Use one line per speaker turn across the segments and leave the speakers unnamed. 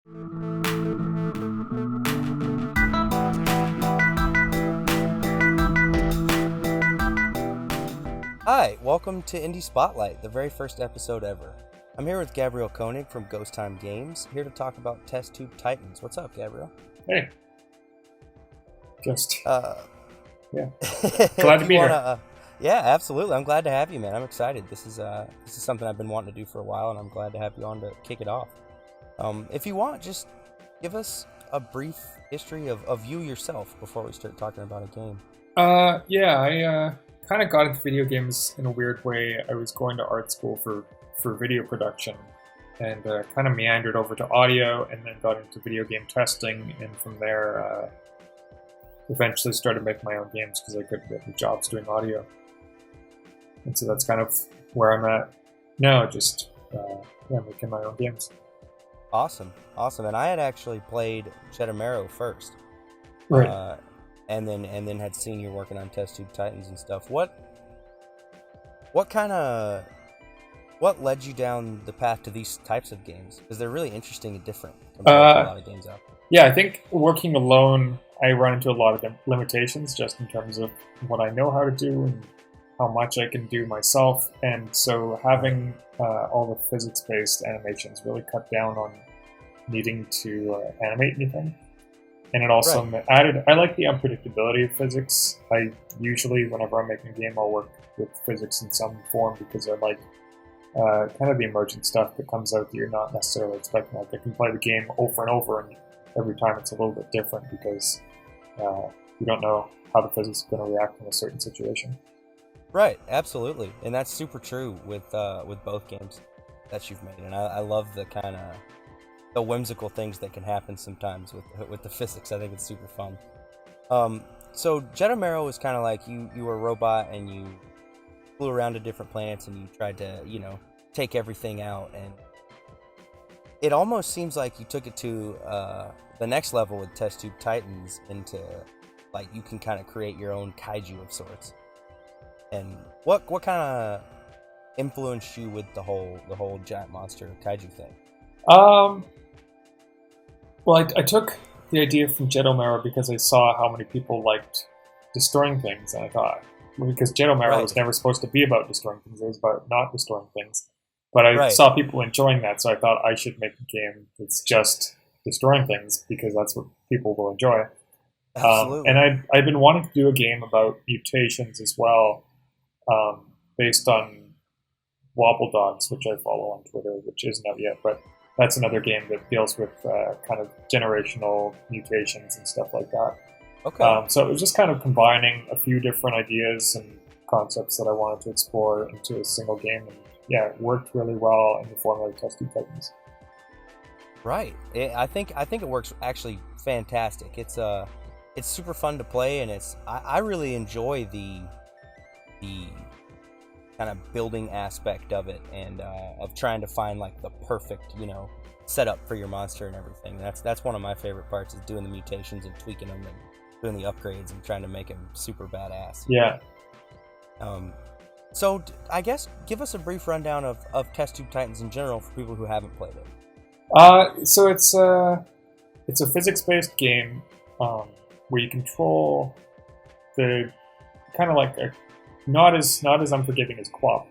Hi, welcome to Indie Spotlight, the very first episode ever. I'm here with Gabriel Koenig from Ghost Time Games, here to talk about Test Tube Titans. What's up, Gabriel?
Hey. Just,
yeah.
Glad to be here.
Yeah, absolutely. I'm glad to have you, man. I'm excited. This is something I've been wanting to do for a while, and I'm glad to have you on to kick it off. If you want, just give us a brief history of you yourself before we start talking about a game.
I kind of got into video games in a weird way. I was going to art school for video production, and kind of meandered over to audio, and then got into video game testing, and from there eventually started making my own games because I couldn't get any jobs doing audio. And so that's kind of where I'm at now, just making my own games.
Awesome. And I had actually played Jettomero first.
Right.
And then had seen you working on Test Tube Titans and stuff. What led you down the path to these types of games? Because they're really interesting and different compared to a lot of games out there.
Yeah, I think working alone, I run into a lot of limitations just in terms of what I know how to do and how much I can do myself. And so having all the physics-based animations really cut down on needing to animate anything. And it also added, I like the unpredictability of physics. I usually, whenever I'm making a game, I'll work with physics in some form because I like kind of the emergent stuff that comes out that you're not necessarily expecting. Like I can play the game over and over, and every time it's a little bit different because you don't know how the physics is going to react in a certain situation.
Right, absolutely. And that's super true with both games that you've made. And I love the kind of the whimsical things that can happen sometimes with the physics. I think it's super fun. So Jettomero was kind of like you were a robot and you flew around to different planets and you tried to, take everything out. And it almost seems like you took it to the next level with Test Tube Titans into like you can kind of create your own kaiju of sorts. And what kind of influenced you with the whole giant monster kaiju thing?
Well, I took the idea from Jettomero because I saw how many people liked destroying things, and I thought, because Jettomero was never supposed to be about destroying things, it was about not destroying things. But I saw people enjoying that, so I thought I should make a game that's just destroying things, because that's what people will enjoy.
Absolutely.
And I've been wanting to do a game about mutations as well, based on Wobble Dogs, which I follow on Twitter, which isn't out yet, but that's another game that deals with kind of generational mutations and stuff like that.
Okay.
So it was just kind of combining a few different ideas and concepts that I wanted to explore into a single game, and yeah, it worked really well in the formula of Test Tube Titans.
Right. I think it works actually fantastic. It's super fun to play, and I really enjoy the kind of building aspect of it, and of trying to find like the perfect setup for your monster and everything. That's one of my favorite parts, is doing the mutations and tweaking them and doing the upgrades and trying to make them super badass.
Yeah.
So I guess give us a brief rundown of Test Tube Titans in general for people who haven't played it.
So it's a physics-based game where you control the kind of like a not as unforgiving as QWOP,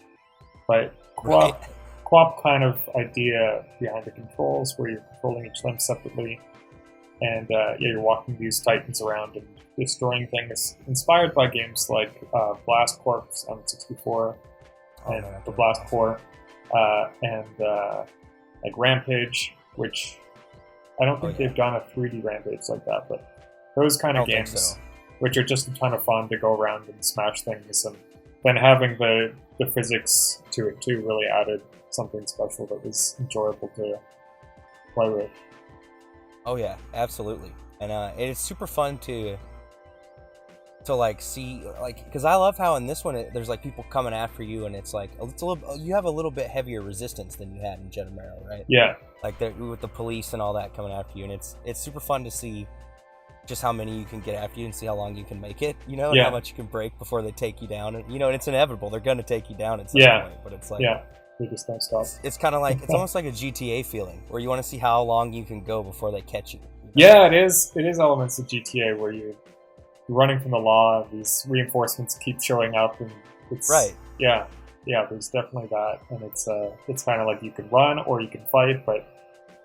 but QWOP kind of idea behind the controls, where you're controlling each limb separately, and you're walking these titans around and destroying things, inspired by games like Blast Corps on 64 and the Blast Corps, and like Rampage, which I don't think they've done a 3D Rampage like that, but those kind of games, which are just a ton of fun to go around and smash things, and then having the physics to it too really added something special that was enjoyable to play with.
Oh yeah, absolutely. And it's super fun to like see, like, because I love how in this one there's like people coming after you, and it's like you have a little bit heavier resistance than you had in Jettomero, right?
Yeah.
Like with the police and all that coming after you, and it's super fun to see just how many you can get after you and see how long you can make it, and how much you can break before they take you down. And and it's inevitable, they're going to take you down at some point, but it's like
They just don't stop.
It's kind of like, it's almost like a GTA feeling, where you want to see how long you can go before they catch you.
Yeah, it is. It is elements of GTA where you're running from the law, and these reinforcements keep showing up, and it's
Right.
Yeah, there's definitely that, and it's kind of like you can run or you can fight, but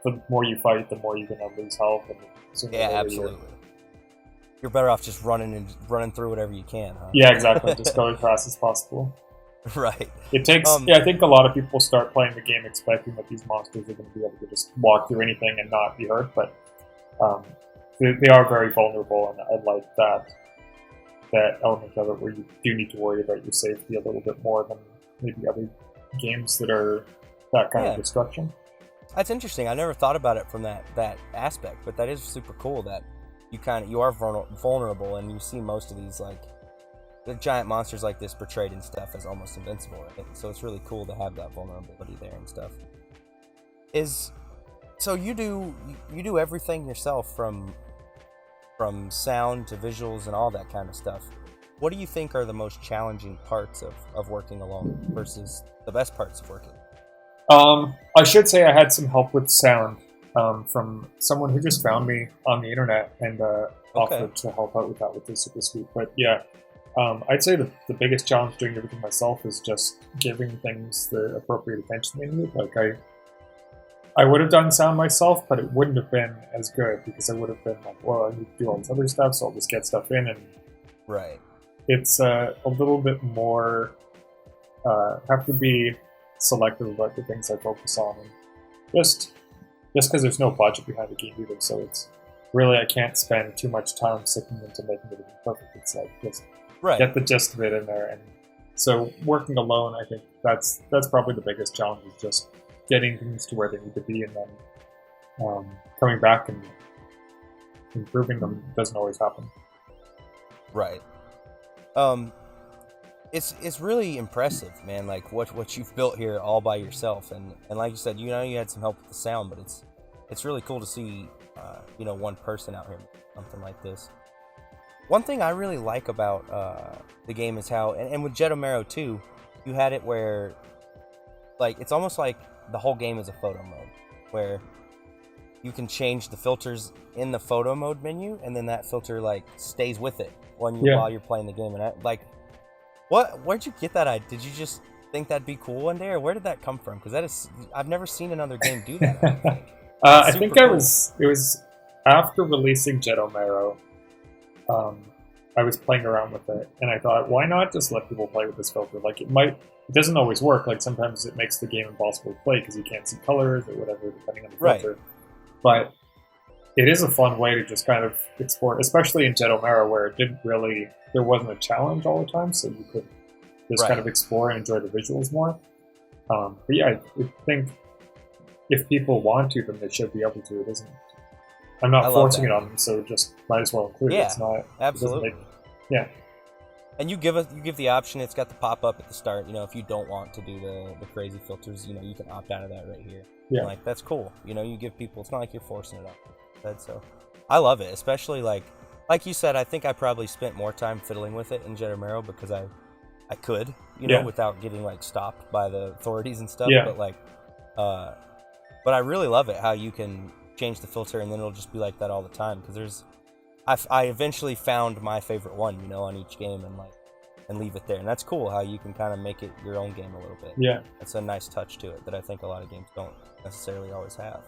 the more you fight, the more you're gonna lose health, and sooner or
Yeah,
later
absolutely. You're better off just running through whatever you can, huh?
Yeah, exactly. Just go as fast as possible.
Right.
It takes. I think a lot of people start playing the game expecting that these monsters are going to be able to just walk through anything and not be hurt, but they are very vulnerable, and I like that element of it where you do need to worry about your safety a little bit more than maybe other games that are that kind of destruction.
That's interesting. I never thought about it from that aspect, but that is super cool that you are vulnerable, and you see most of these like the giant monsters like this portrayed and stuff as almost invincible, right? So it's really cool to have that vulnerability there and stuff. So you do everything yourself from sound to visuals and all that kind of stuff. What do you think are the most challenging parts of working alone versus the best parts of working?
I should say I had some help with sound from someone who just found me on the internet and offered to help out with that, which is super sweet. But yeah, I'd say the biggest challenge doing everything myself is just giving things the appropriate attention they need. Like I would have done sound myself, but it wouldn't have been as good because I would have been like, well, I need to do all this other stuff, so I'll just get stuff in. And
right,
it's a little bit more, have to be selective about the things I focus on. And just because there's no budget behind the game either, so it's really, I can't spend too much time sticking into making it perfect. It's like, just get the gist of it in there. And so working alone, I think that's probably the biggest challenge, is just getting things to where they need to be, and then coming back and improving them doesn't always happen.
Right. It's really impressive, man. Like what you've built here all by yourself, and like you said, you had some help with the sound, but it's really cool to see one person out here something like this. One thing I really like about the game is how, and with Jettomero too, you had it where like it's almost like the whole game is a photo mode, where you can change the filters in the photo mode menu, and then that filter like stays with it while you're playing the game. And where'd you get that idea? Did you just think that'd be cool one day, or where did that come from? Because I've never seen another game do that.
I think cool. It was after releasing Jettomero. I was playing around with it, and I thought, why not just let people play with this filter? Like, it doesn't always work. Like, sometimes it makes the game impossible to play because you can't see colors or whatever, depending on the filter. But it is a fun way to just kind of explore, especially in Jettomero, where there wasn't a challenge all the time, so you could just kind of explore and enjoy the visuals more. But yeah, I think if people want to, then they should be able to. It isn't. I'm not forcing it on them, so just might as well include it. It's not absolutely.
And you give the option. It's got the pop up at the start. If you don't want to do the crazy filters, you can opt out of that right here. Yeah, like that's cool. You give people. It's not like you're forcing it on. So I love it, especially like you said. I think I probably spent more time fiddling with it in Jettomero because I could, without getting like stopped by the authorities and stuff.
Yeah.
But but I really love it how you can change the filter and then it'll just be like that all the time, because I eventually found my favorite one on each game and leave it there, and that's cool how you can kind of make it your own game a little bit.
Yeah,
it's a nice touch to it that I think a lot of games don't necessarily always have.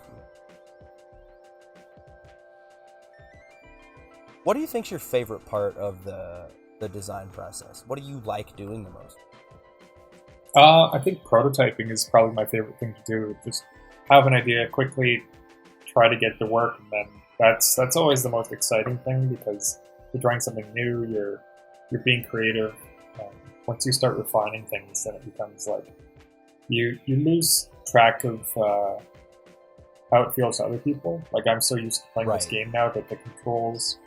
What do you think's your favorite part of the design process? What do you like doing the most?
I think prototyping is probably my favorite thing to do. Just have an idea, quickly try to get to work, and then that's always the most exciting thing, because you're trying something new, you're being creative. Once you start refining things, then it becomes like you lose track of how it feels to other people. Like, I'm so used to playing this game now that the controls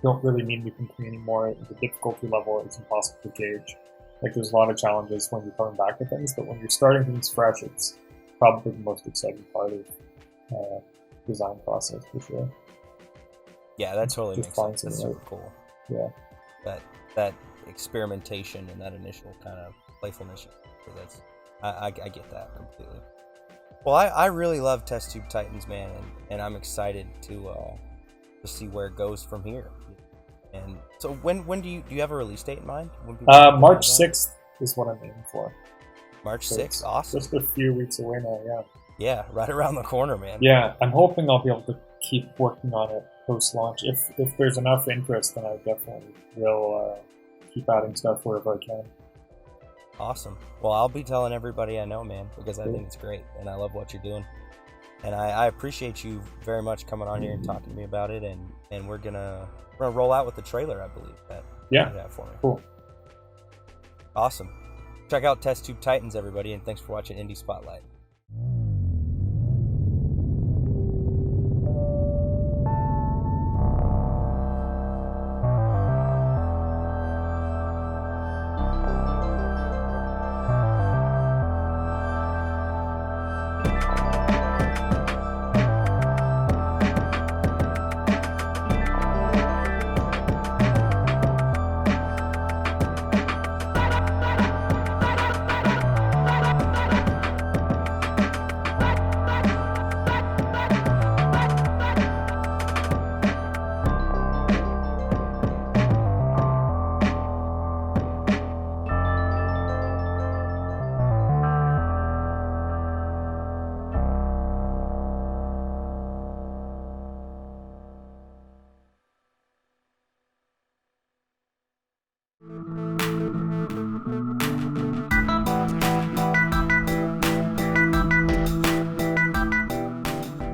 don't really mean anything to me anymore. The difficulty level is impossible to gauge. Like, there's a lot of challenges when you're coming back to things, but when you're starting things fresh, it's probably the most exciting part of design process, for sure.
Yeah, that totally makes sense. That's super cool.
Yeah,
that experimentation and that initial kind of playfulness. I get that completely. Well, I really love Test Tube Titans, man, and I'm excited to see where it goes from here. And so when do you have a release date in mind? When people
March 6th is what I'm aiming for.
March
So
6th, awesome.
Just a few weeks away now, yeah.
Yeah, right around the corner, man.
Yeah, I'm hoping I'll be able to keep working on it post-launch. If there's enough interest, then I definitely will keep adding stuff wherever I can.
Awesome. Well, I'll be telling everybody I know, man, because I think it's great, and I love what you're doing. And I appreciate you very much coming on here and talking to me about it, and we're gonna roll out with the trailer, I believe, that you have for me.
Cool.
Awesome. Check out Test Tube Titans, everybody, and thanks for watching Indie Spotlight.